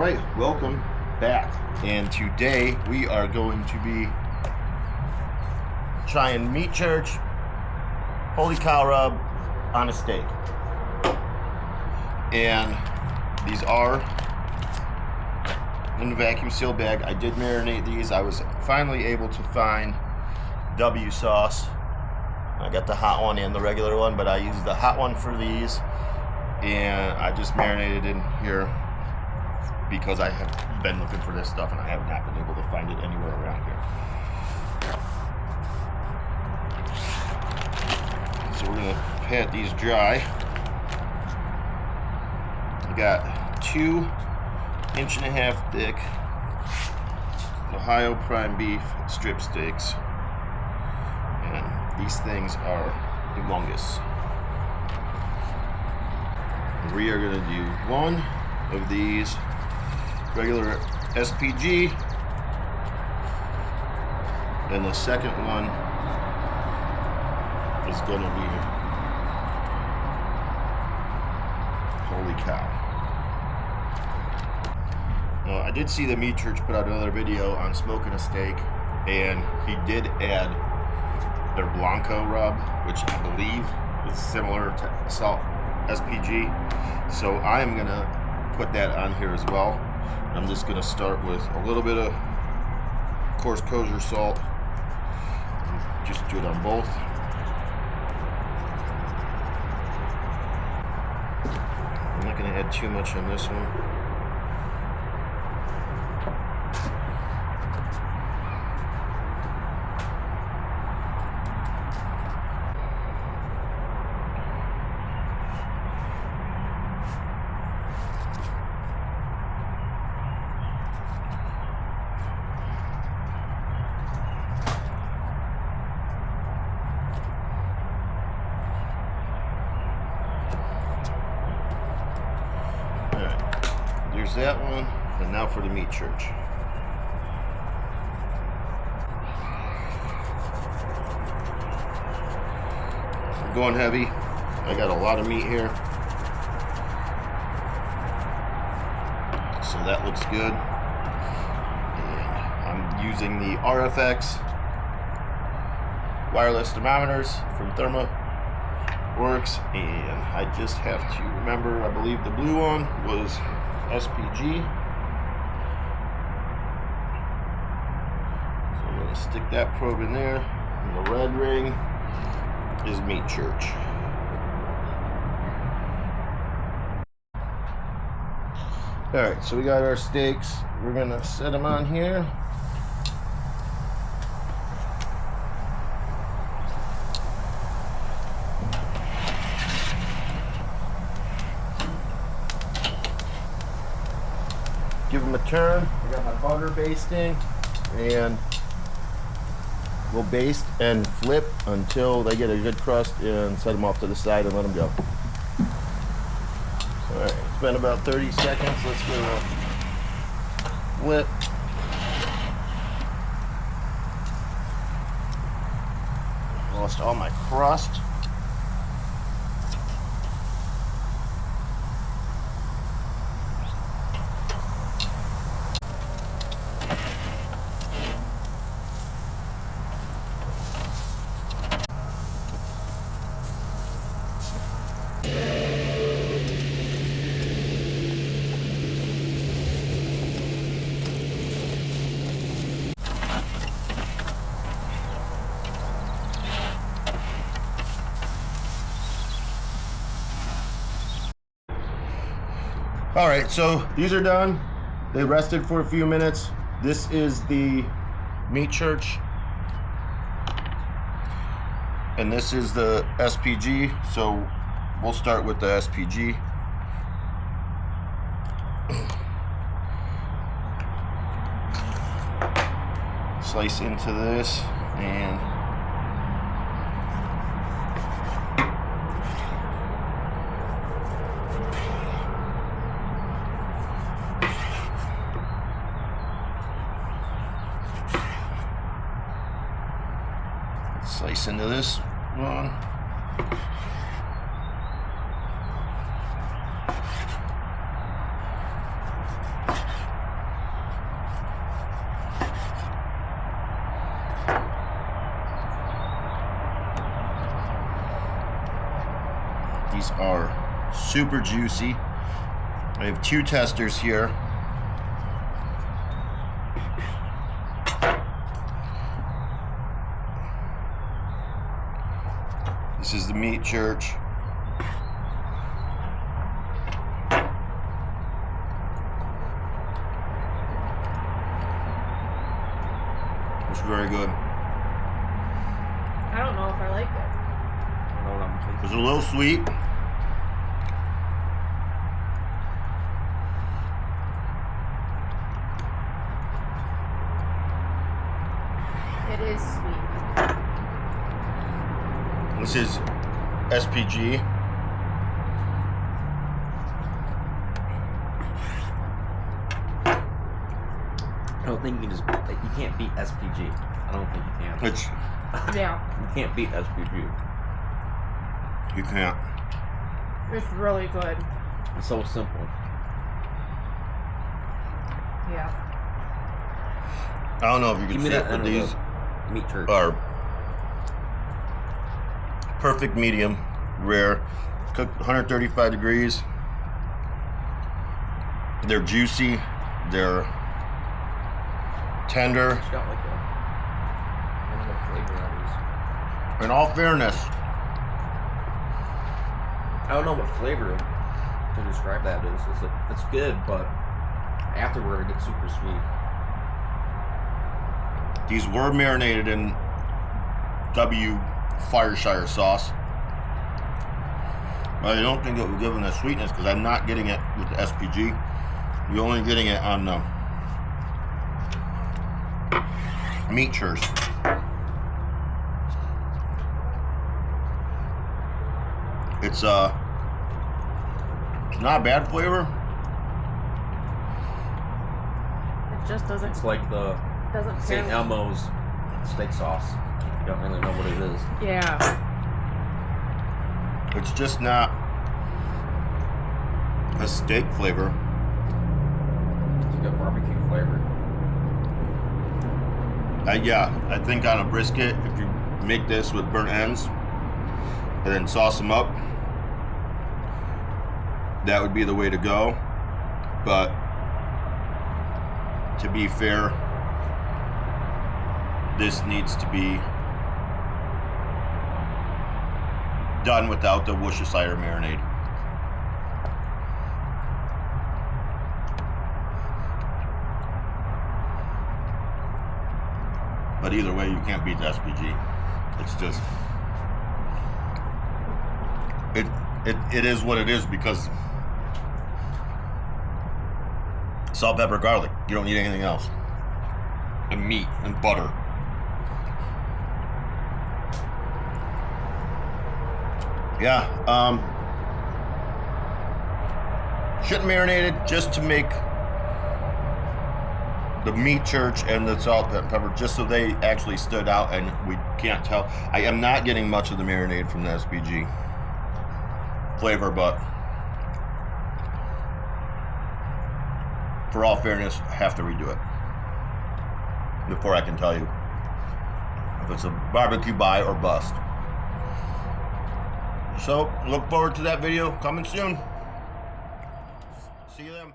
Alright, welcome back. And today we are going to be trying meat church, holy cow rub on a steak. And these are in the vacuum seal bag. I did marinate these. I was finally able to find W sauce. I got the hot one and the regular one, but I used the hot one for these. And I just marinated in here because I have been looking for this stuff and I have not been able to find it anywhere around here. So we're gonna pat these dry. I got 2 1.5-inch thick Ohio prime beef strip steaks, and these things are humongous. We are going to do one of these regular SPG, and the second one is going to be holy cow. I did see the Meat Church put out another video on smoking a steak, and he did add their Blanco rub, which I believe is similar to salt SPG. So I'm gonna put that on here as well. I'm just gonna start with a little bit of coarse kosher salt. Just do it on both. I'm not gonna add too much on this one. There's that one, and now for the Meat Church. I'm going heavy. I got a lot of meat here, so that looks good. And I'm using the RFX wireless thermometers from ThermaWorks, and I just have to remember, I believe the blue one was SPG. So I'm going to stick that probe in there, and the red ring is Meat Church. Alright, so we got our steaks. We're going to set them on here. Give them a turn. I got my butter basting, and we'll baste and flip until they get a good crust, and set them off to the side and let them go. Alright, it's been about 30 seconds. Let's give it a flip. Lost all my crust. All right, so these are done. They rested for a few minutes. This is the Meat Church, and this is the SPG. So we'll start with the SPG. Slice into this, and slice into this one. These are super juicy. I have 2 testers here. This is the meat church. It's very good. I don't know if I like it. I know what I'm tasting. It's a little sweet. It is sweet. This is SPG. I don't think you can you can't beat SPG. I don't think you can. It's Yeah. You can't beat SPG. you can't. It's really good. It's so simple. Yeah. I don't know if you can Give me see it, that but end of these the meat church. are perfect medium rare, cooked 135 degrees. They're juicy, they're tender. It's got like a, I don't know what flavor that is. In all fairness, I don't know what flavor to describe that is. It's good, but afterward it gets super sweet. these were marinated in W Fireshire sauce. But I don't think it will give them the sweetness because I'm not getting it with the SPG. You're only getting it on the meat church. It's not a bad flavor. It just doesn't. It's like the Doesn't St. pair- Elmo's steak sauce. You don't really know what it is. Yeah. It's just not a steak flavor. It's got barbecue flavor. Yeah, I think on a brisket, if you make this with burnt ends and then sauce them up, that would be the way to go. But to be fair, this needs to be done without the Worcestershire marinade. But either way, you can't beat the SPG. It's just it is what it is because salt, pepper, garlic. You don't need anything else. And meat and butter. Yeah, shouldn't marinated just to make the meat church and the salt and pepper just so they actually stood out and we can't tell. I am not getting much of the marinade from the SPG flavor, but for all fairness, I have to redo it before I can tell you if it's a BBQ buy or bust. So, look forward to that video coming soon. See you then.